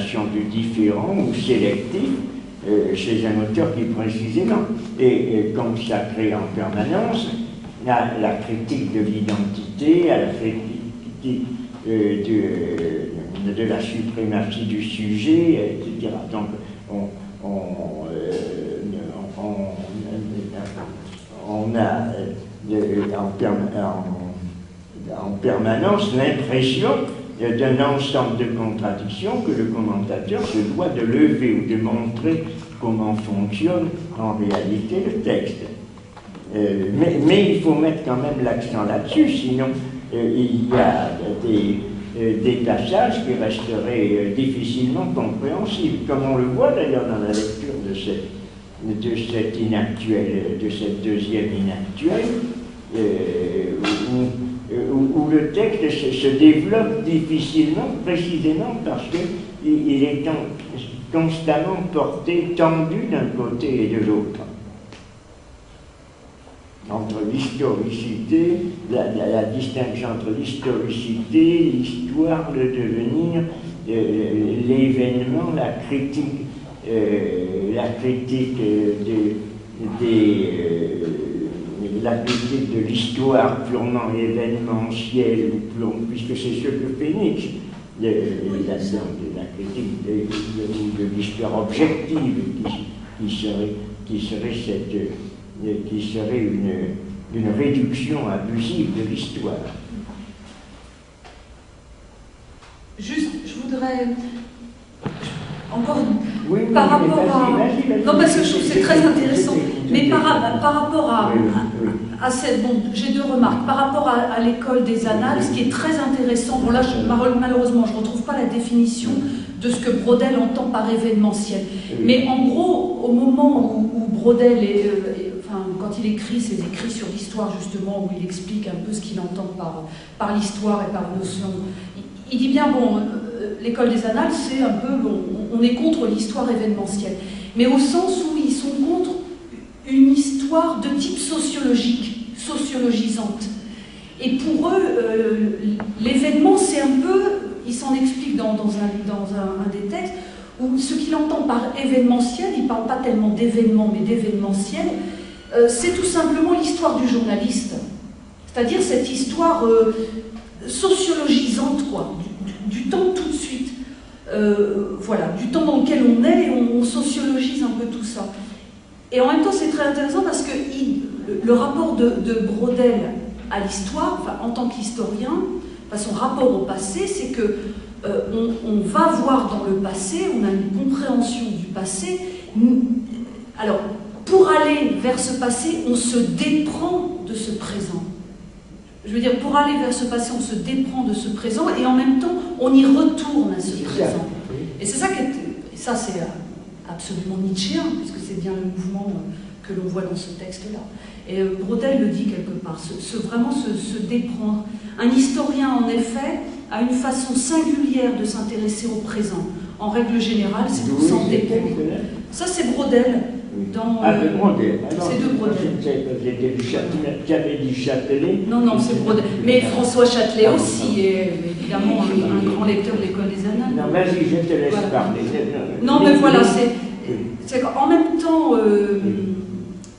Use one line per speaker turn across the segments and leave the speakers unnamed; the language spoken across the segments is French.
connotation de différent ou sélectif chez un auteur qui précisément est consacré en permanence à la critique de l'identité, à la critique de la suprématie du sujet, etc. Donc on a en permanence l'impression d'un ensemble de contradictions que le commentateur se doit de lever ou de montrer comment fonctionne en réalité le texte. Mais il faut mettre quand même l'accent là-dessus, sinon il y a des passages qui resteraient difficilement compréhensibles, comme on le voit d'ailleurs dans la lecture de cette inactuelle, de cette deuxième inactuelle, où le texte se développe difficilement, précisément parce qu'il est constamment porté, tendu d'un côté et de l'autre. Entre l'historicité, la distinction entre l'historicité, l'histoire, le devenir, l'événement, la critique de l'histoire purement événementielle, puisque c'est ce que fait Nietzsche, la critique de l'histoire objective, qui serait une réduction abusive de l'histoire.
Juste, je voudrais encore par rapport à... Non, parce que je trouve que c'est très intéressant, mais par rapport à cette... Bon, j'ai deux remarques. Par rapport à l'école des annales, ce qui est très intéressant, bon là, malheureusement, je ne retrouve pas la définition de ce que Braudel entend par événementiel. Mais en gros, au moment où Braudel quand il écrit ses écrits sur l'histoire, justement, où il explique un peu ce qu'il entend par l'histoire et par notion, il dit bien, bon, l'école des annales, c'est un peu, bon, on est contre l'histoire événementielle, mais au sens où ils sont contre une histoire de type sociologique, sociologisante. Et pour eux, l'événement, c'est un peu, il s'en explique dans un des textes, où ce qu'il entend par événementiel, il ne parle pas tellement d'événement, mais d'événementiel, c'est tout simplement l'histoire du journaliste. C'est-à-dire cette histoire sociologisante, quoi, du temps tout de suite. Voilà, du temps dans lequel on est, et on sociologise un peu tout ça. Et en même temps, c'est très intéressant parce que le rapport de Braudel à l'histoire, enfin, en tant qu'historien, son rapport au passé, c'est que on va voir dans le passé, on a une compréhension du passé. Alors, pour aller vers ce passé, on se déprend de ce présent. Je veux dire, pour aller vers ce passé, on se déprend de ce présent, et en même temps, on y retourne à ce présent. Et c'est ça ça c'est absolument nietzschéen, puisque c'est bien le mouvement que l'on voit dans ce texte-là. Et Braudel le dit quelque part, vraiment se déprendre. Un historien, en effet, a une façon singulière de s'intéresser au présent. En règle générale, c'est pour s'en déprendre. Ça, c'est Braudel.
De Braudel.
C'est de Braudel.
J'avais dit Châtelet.
Non, c'est Braudel. Mais François Châtelet aussi est évidemment un grand lecteur de l'école des annales.
Non, vas-y, je te laisse parler.
Non, mais voilà, c'est qu'en même temps,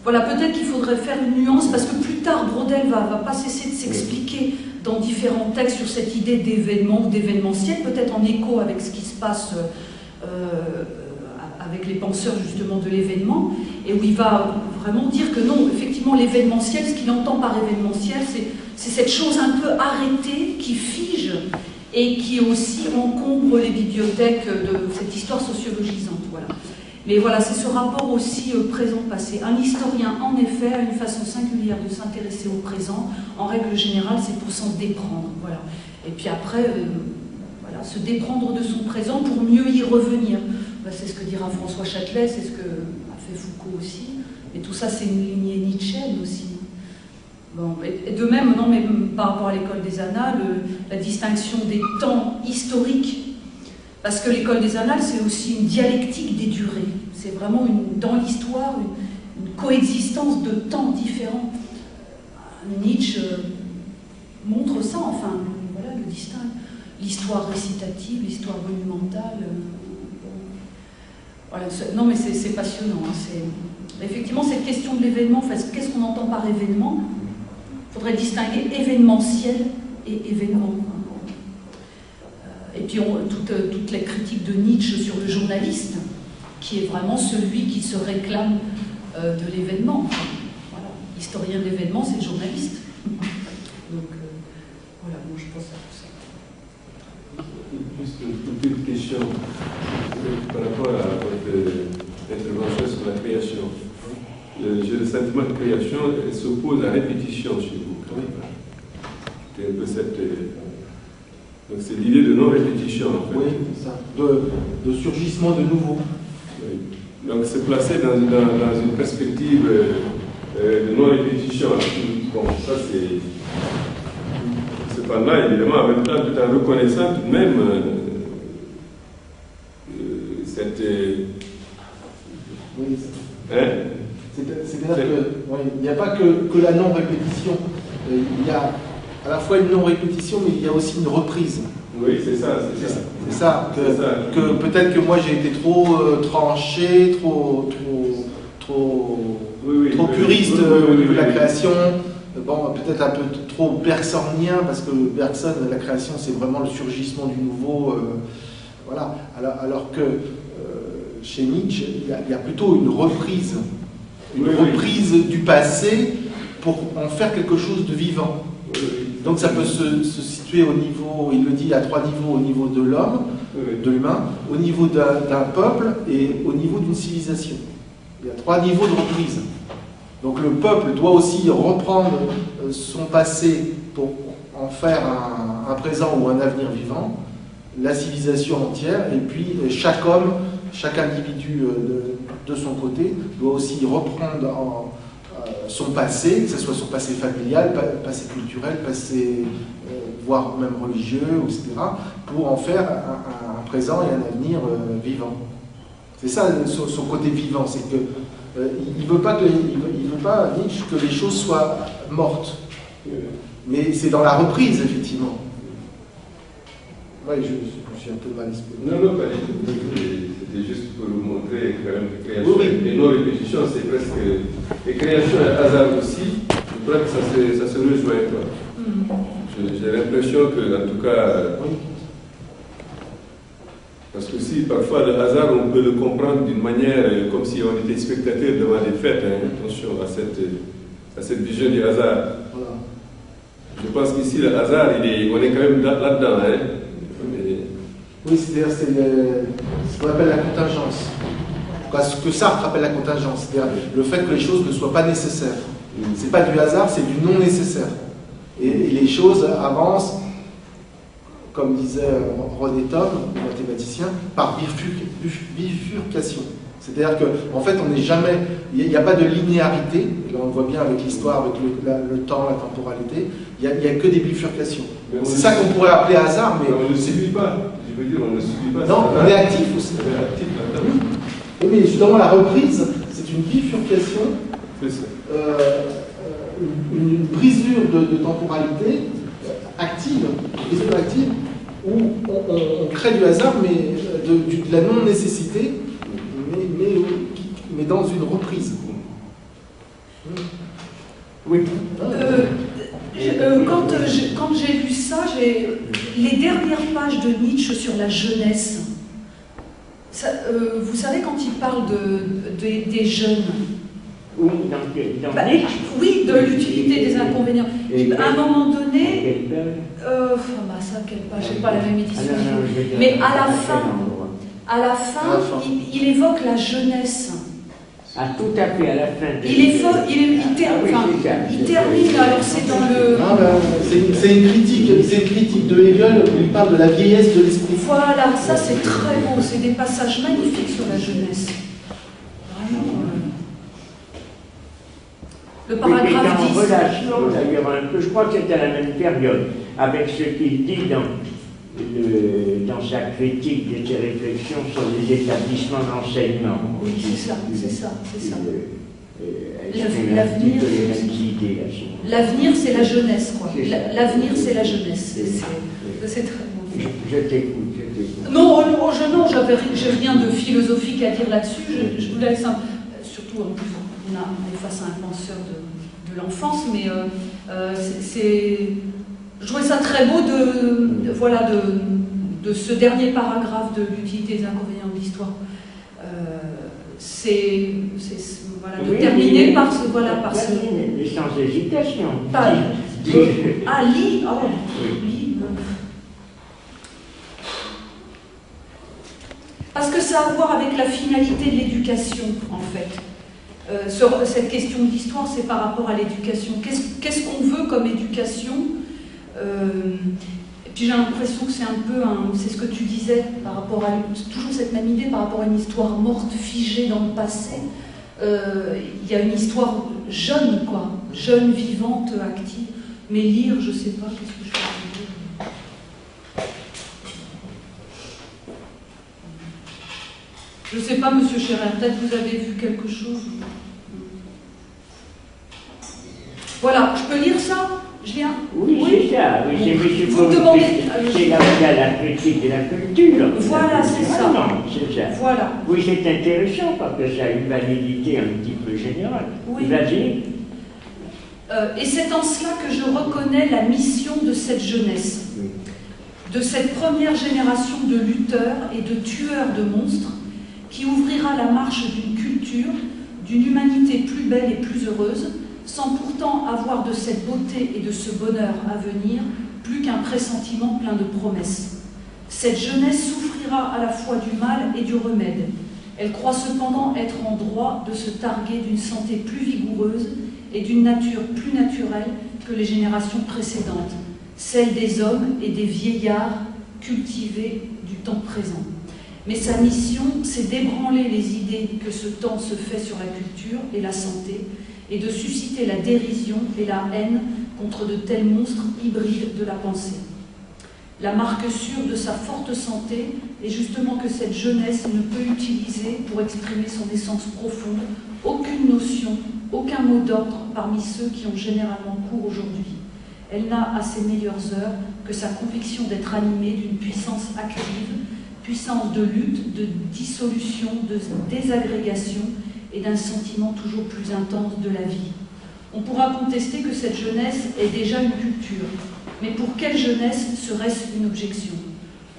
voilà, peut-être qu'il faudrait faire une nuance, parce que plus tard, Braudel va pas cesser de s'expliquer dans différents textes sur cette idée d'événement ou d'événementiel, peut-être en écho avec ce qui se passe avec les penseurs justement de l'événement, et où il va vraiment dire que non, effectivement, l'événementiel, ce qu'il entend par événementiel, c'est cette chose un peu arrêtée qui fige et qui aussi encombre les bibliothèques de cette histoire sociologisante. Voilà. Mais voilà, c'est ce rapport aussi présent-passé. Un historien, en effet, a une façon singulière de s'intéresser au présent. En règle générale, c'est pour s'en déprendre. Voilà. Et puis après, voilà, se déprendre de son présent pour mieux y revenir. Ben, c'est ce que dira François Châtelet, c'est ce que a fait Foucault aussi. Et tout ça, c'est une lignée nietzschéenne aussi. Bon, et de même, non, mais par rapport à l'école des annales, la distinction des temps historiques, parce que l'école des annales, c'est aussi une dialectique des durées. C'est vraiment, dans l'histoire, une coexistence de temps différents. Nietzsche montre ça, enfin, voilà, le distingue. L'histoire récitative, l'histoire monumentale, Voilà, non, mais c'est passionnant. Hein, effectivement, cette question de l'événement, qu'est-ce qu'on entend par événement? Il faudrait distinguer événementiel et événement. Et puis, toutes les critiques de Nietzsche sur le journaliste, qui est vraiment celui qui se réclame de l'événement. Voilà. Historien d'événements, c'est le journaliste. Donc, voilà, moi je pense à tout ça.
Juste une petite question par rapport à votre intervention sur la création. J'ai le sentiment de création s'oppose à la répétition chez vous. C'est un peu cette. Donc c'est l'idée de non-répétition en fait.
Oui, c'est ça. De surgissement de nouveau.
Oui. Donc c'est placé dans une perspective de non-répétition. Bon, ça c'est. Cependant, évidemment, en même temps, tout en reconnaissant tout de même cette.
Oui,
hein?
C'est-à-dire qu'il n'y a pas que la non-répétition. Il y a à la fois une non-répétition, mais il y a aussi une reprise.
Oui, c'est ça.
C'est ça. Que peut-être que moi j'ai été trop tranché, trop puriste au niveau de la création. Bon, peut-être un peu trop bergsonien, parce que Bergson, la création, c'est vraiment le surgissement du nouveau. Voilà. Alors que chez Nietzsche, il y a plutôt une reprise. Reprise du passé pour en faire quelque chose de vivant. Donc ça peut se situer au niveau, il le dit, à 3 niveaux, au niveau de l'homme, de l'humain, au niveau d'un peuple et au niveau d'une civilisation. Il y a 3 niveaux de reprise. Donc le peuple doit aussi reprendre son passé pour en faire un présent ou un avenir vivant, la civilisation entière, et puis chaque homme, chaque individu de son côté doit aussi reprendre son passé, que ce soit son passé familial, passé culturel, passé voire même religieux, etc., pour en faire un présent et un avenir vivant. C'est ça son côté vivant, c'est que il veut pas Nietzsche que les choses soient mortes, mais c'est dans la reprise effectivement. Oui, je suis un peu mal expliqué.
Non, pas du tout. C'était juste pour vous montrer quand même que création et non-répétition, c'est presque. Et création et hasard aussi, je crois que ça se rejoint. J'ai l'impression que, en tout cas. Parce que si parfois le hasard, on peut le comprendre d'une manière comme si on était spectateur devant des fêtes. Hein. Attention à cette vision du hasard.
Voilà.
Je pense qu'ici, le hasard, on est quand même là-dedans. Hein.
Oui, c'est-à-dire c'est ce qu'on appelle la contingence. Ce que Sartre appelle la contingence, c'est-à-dire le fait que les choses ne soient pas nécessaires. C'est pas du hasard, c'est du non nécessaire. Et les choses avancent, comme disait René Thom, le mathématicien, par bifurcation. C'est-à-dire qu'en fait, on n'est jamais, il n'y a pas de linéarité. Là, on le voit bien avec l'histoire, avec le temps, la temporalité. Il n'y a que des bifurcations. C'est ça qu'on pourrait appeler hasard, mais
on ne subit pas. Je veux dire, on ne subit pas.
Non, on est actif aussi.
On est actif là-dedans.
Oui, mais justement, la reprise, c'est une bifurcation, une brisure de temporalité active, où on crée du hasard, mais de la non-nécessité, mais dans une reprise.
Oui.
Quand j'ai lu ça, les dernières pages de Nietzsche sur la jeunesse, vous savez, quand il parle des jeunes,
oui,
oui, de l'utilité des inconvénients. À un moment donné, ça, quelle page, j'ai pas la même édition. Mais à la fin, il évoque la jeunesse.
Ah, tout à fait, à la fin.
Il termine, alors c'est dans le...
C'est une critique de Hegel où il parle de la vieillesse de l'esprit.
Voilà, ça c'est très beau, c'est des passages magnifiques sur la jeunesse. Vraiment. Le paragraphe 10.
En relation, d'ailleurs, un peu, je crois que c'est à la même période, avec ce qu'il dit dans sa critique de ses réflexions sur les établissements d'enseignement.
Oui, c'est ça. L'avenir, c'est la jeunesse, quoi. L'avenir, c'est la jeunesse. C'est très bon.
Je t'écoute.
Non, j'ai rien de philosophique à dire là-dessus. Je voulais surtout en plus, on est face à un penseur de l'enfance, mais je trouvais ça très beau de ce dernier paragraphe de l'utilité des inconvénients de l'histoire. De terminer par ce...
Mais sans hésitation.
Lis. Parce que ça a à voir avec la finalité de l'éducation, en fait. Cette question de l'histoire, c'est par rapport à l'éducation. Qu'est-ce qu'on veut comme éducation? Et puis j'ai l'impression que c'est un peu, c'est ce que tu disais, par rapport à toujours cette même idée par rapport à une histoire morte, figée dans le passé. Il y a une histoire jeune, quoi, jeune, vivante, active. Mais lire, je sais pas, qu'est-ce que je peux dire? Je sais pas, Monsieur Scherer, peut-être vous avez vu quelque chose. Voilà, je peux lire ça? Je viens?
Oui, c'est ça. Oui,
vous me demandez.
C'est la critique de la culture.
Voilà, c'est ça.
Non, c'est ça.
Voilà.
Oui, c'est intéressant parce que ça a une validité un petit peu générale.
Oui.
Vas-y.
Et c'est en cela que je reconnais la mission de cette jeunesse, de cette première génération de lutteurs et de tueurs de monstres qui ouvrira la marche d'une culture, d'une humanité plus belle et plus heureuse, sans pourtant avoir de cette beauté et de ce bonheur à venir plus qu'un pressentiment plein de promesses. Cette jeunesse souffrira à la fois du mal et du remède. Elle croit cependant être en droit de se targuer d'une santé plus vigoureuse et d'une nature plus naturelle que les générations précédentes, celle des hommes et des vieillards cultivés du temps présent. Mais sa mission, c'est d'ébranler les idées que ce temps se fait sur la culture et la santé, et de susciter la dérision et la haine contre de tels monstres hybrides de la pensée. La marque sûre de sa forte santé est justement que cette jeunesse ne peut utiliser pour exprimer son essence profonde aucune notion, aucun mot d'ordre parmi ceux qui ont généralement cours aujourd'hui. Elle n'a à ses meilleures heures que sa conviction d'être animée d'une puissance active, puissance de lutte, de dissolution, de désagrégation et d'un sentiment toujours plus intense de la vie. On pourra contester que cette jeunesse est déjà une culture, mais pour quelle jeunesse serait-ce une objection?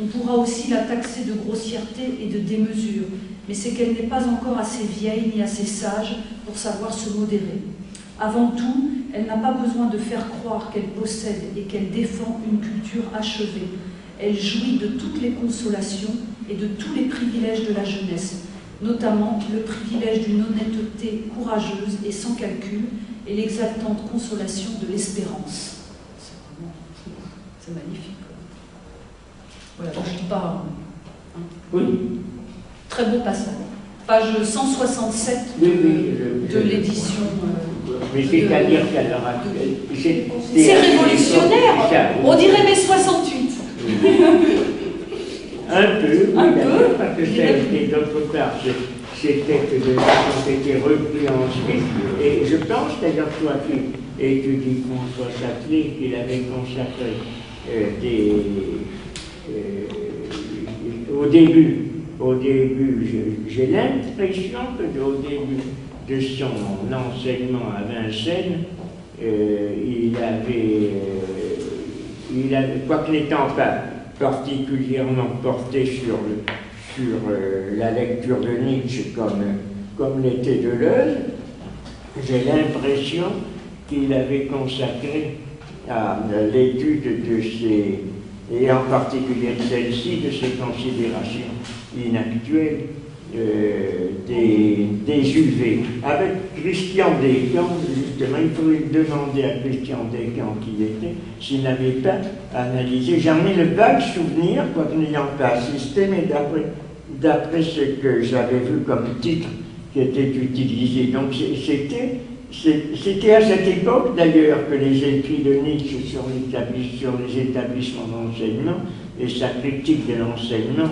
On pourra aussi la taxer de grossièreté et de démesure, mais c'est qu'elle n'est pas encore assez vieille ni assez sage pour savoir se modérer. Avant tout, elle n'a pas besoin de faire croire qu'elle possède et qu'elle défend une culture achevée. Elle jouit de toutes les consolations et de tous les privilèges de la jeunesse, notamment le privilège d'une honnêteté courageuse et sans calcul et l'exaltante consolation de l'espérance. C'est magnifique. Voilà, donc je dis pas. Hein.
Oui.
Très beau passage. Page 167 de l'édition.
Mais c'est-à-dire qu'à l'heure actuelle,
c'est révolutionnaire. On dirait mai 68.
Un peu, parce que et d'autre part, c'était que les choses ont été repris ensuite. Et je pense d'ailleurs, toi qui étudies François Saclay, qu'il avait consacré au début, j'ai l'impression qu'au début de son enseignement à Vincennes, il avait, quoique n'étant pas particulièrement porté sur la lecture de Nietzsche comme l'était Deleuze, j'ai l'impression qu'il avait consacré à l'étude de ces, et en particulier de celle-ci, de ces considérations inactuelles des UV. Avec Christian Descamps, justement, il faudrait demander à Christian Descamps qui il était, s'il n'avait pas analysé. J'en ai le vague souvenir, quoique n'ayant pas assisté, mais d'après ce que j'avais vu comme titre qui était utilisé. Donc c'était à cette époque d'ailleurs que les écrits de Nietzsche sur les établissements d'enseignement et sa critique de l'enseignement,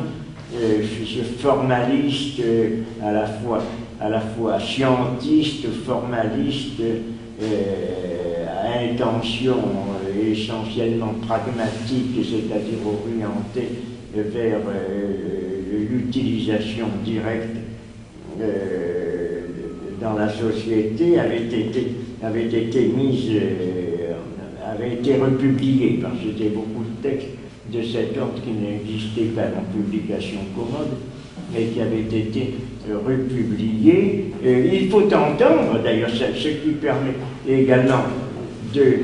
ce formaliste à la fois scientiste, formaliste, à intention essentiellement pragmatique, c'est-à-dire orienté vers l'utilisation directe dans la société avait été republié, parce que c'était beaucoup de textes de cet ordre qui n'existaient pas en publication commode, mais qui avaient été republiés. Il faut entendre, d'ailleurs, ce qui permet également de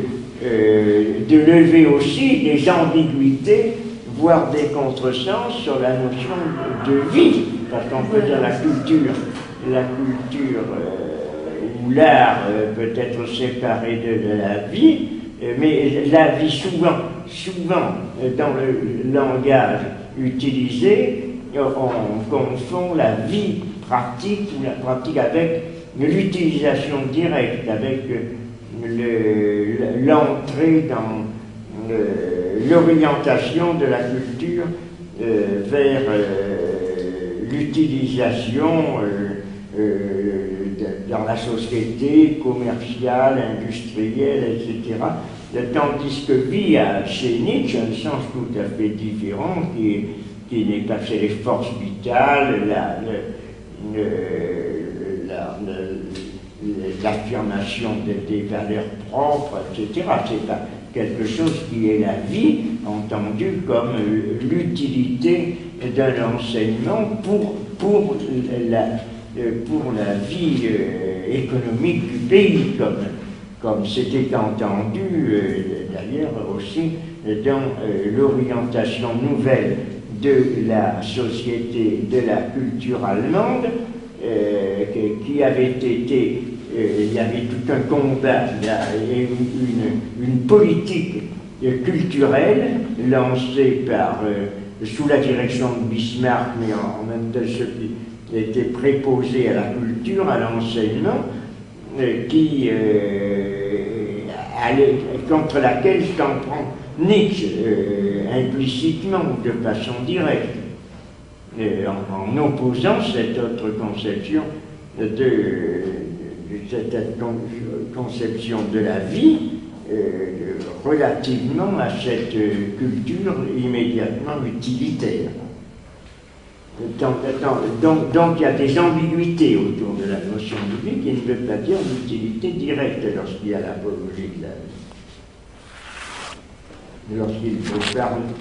lever aussi des ambiguïtés, voire des contresens sur la notion de vie, parce qu'on peut dire la culture ou l'art peut être séparé de la vie, mais la vie souvent dans le langage utilisé, on confond la vie pratique ou la pratique avec l'utilisation directe, avec l'entrée dans l'orientation de la culture vers l'utilisation dans la société commerciale, industrielle, etc. Tandis que vie a chez Nietzsche un sens tout à fait différent qui n'est pas chez les forces vitales, l'affirmation des valeurs propres, etc. C'est pas quelque chose qui est la vie, entendue comme l'utilité d'un enseignement pour la vie économique du pays, comme c'était entendu d'ailleurs aussi dans l'orientation nouvelle de la société, de la culture allemande, qui avait été, il y avait tout un combat et une politique culturelle lancée sous la direction de Bismarck, mais en même temps ceux qui étaient préposés à la culture, à l'enseignement, qui contre laquelle s'en prend Nietzsche implicitement ou de façon directe, en opposant cette autre conception cette conception de la vie relativement à cette culture immédiatement utilitaire. Donc il y a des ambiguïtés autour de la notion de vie qui ne veut pas dire l'utilité directe lorsqu'il y a l'apologie de la vie. Lorsqu'il faut parler,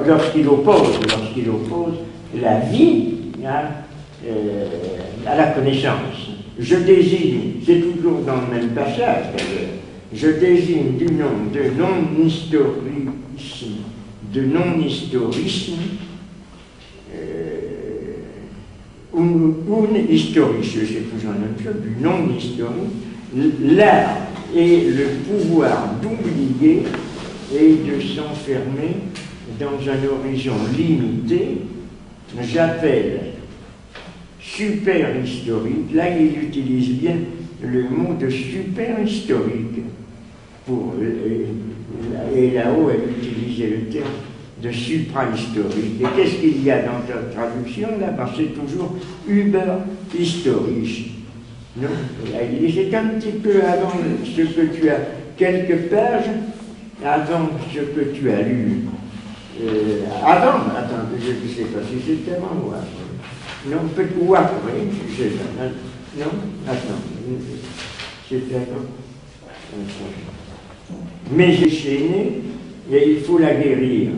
lorsqu'il oppose la vie à la connaissance. Je désigne, c'est toujours dans le même passage d'ailleurs, je désigne du nom de non-historisme, historisme, c'est toujours la même chose, du non-historisme, l'art et le pouvoir d'oublier et de s'enfermer dans un horizon limité. J'appelle super historique, là il utilise bien le mot de super historique, et là-haut elle utilisait le terme de supra-historique. Et qu'est-ce qu'il y a dans ta traduction là? Parce que c'est toujours über-historisch. Non, c'est un petit peu avant ce que tu as, quelques pages avant ce que tu as lu. Attends, je ne sais pas si c'était avant ou après. Non, peut-être ou après, je sais pas. Non, attends, c'était avant. Mais j'ai chaîné et il faut la guérir.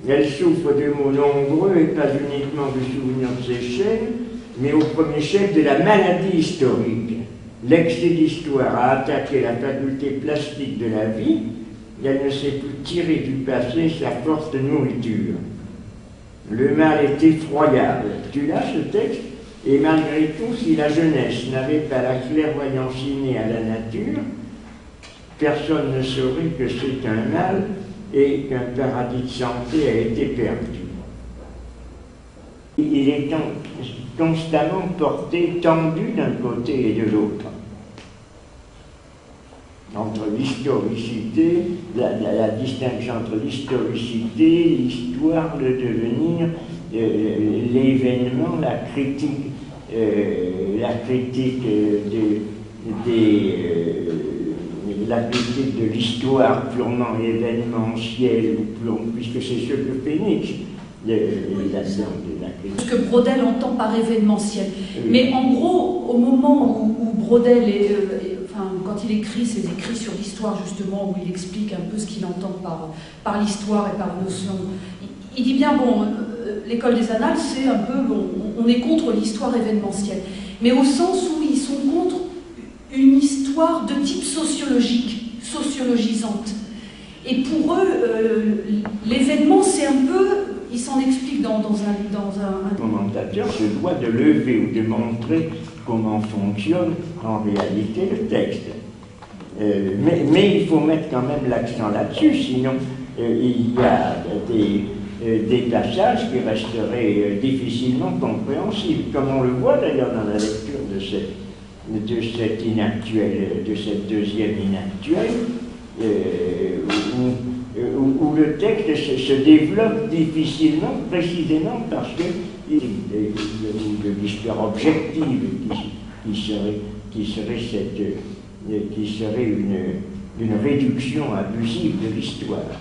Elle souffre de maux nombreux et pas uniquement du souvenir de ses chaînes, mais au premier chef de la maladie historique. L'excès d'histoire a attaqué la faculté plastique de la vie. Elle ne sait plus tirer du passé sa force de nourriture. Le mal est effroyable. Tu l'as ce texte? Et malgré tout, si la jeunesse n'avait pas la clairvoyance innée à la nature, personne ne saurait que c'est un mal et qu'un paradis de santé a été perdu. Il est constamment porté, tendu d'un côté et de l'autre. Entre l'historicité, la distinction entre l'historicité, l'histoire, le devenir, l'événement, la critique la critique de l'histoire purement événementielle, puisque c'est ce que fait Nietzsche.
Ce que Braudel entend par événementiel. Mais en gros, au moment où Braudel quand il écrit ses écrits sur l'histoire, justement, où il explique un peu ce qu'il entend par l'histoire et par notion, il dit bien, bon, l'école des annales, c'est un peu, bon, on est contre l'histoire événementielle, mais au sens où ils sont contre une histoire de type sociologique, sociologisante. Et pour eux, l'événement, c'est un peu, il s'en explique dans un...
Le commentateur se doit de lever ou de montrer comment fonctionne en réalité le texte. Mais il faut mettre quand même l'accent là-dessus, sinon il y a des passages qui resteraient difficilement compréhensibles, comme on le voit d'ailleurs dans la lecture de cette inactuelle, de cette deuxième inactuelle, où le texte se développe difficilement, précisément parce que de l'histoire objective qui serait une réduction abusive de l'histoire.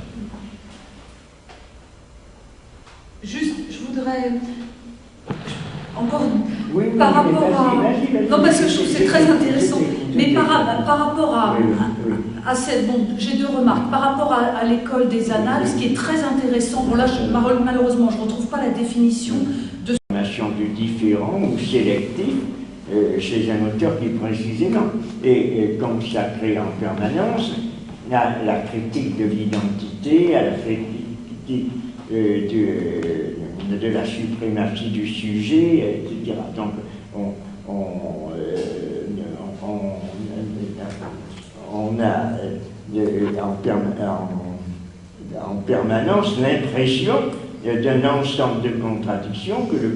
Juste, je voudrais encore par rapport à... Non, parce que je trouve que c'est très intéressant, mais par rapport à cette... Bon, j'ai deux remarques. Par rapport à l'école des annales, ce qui est très intéressant, bon là, malheureusement, je ne retrouve pas la définition de...
Du différent ou sélectif chez un auteur qui précisément est consacré en permanence à la critique de l'identité, à la critique de la suprématie du sujet, etc. Donc on a en permanence l'impression d'un ensemble de contradictions que le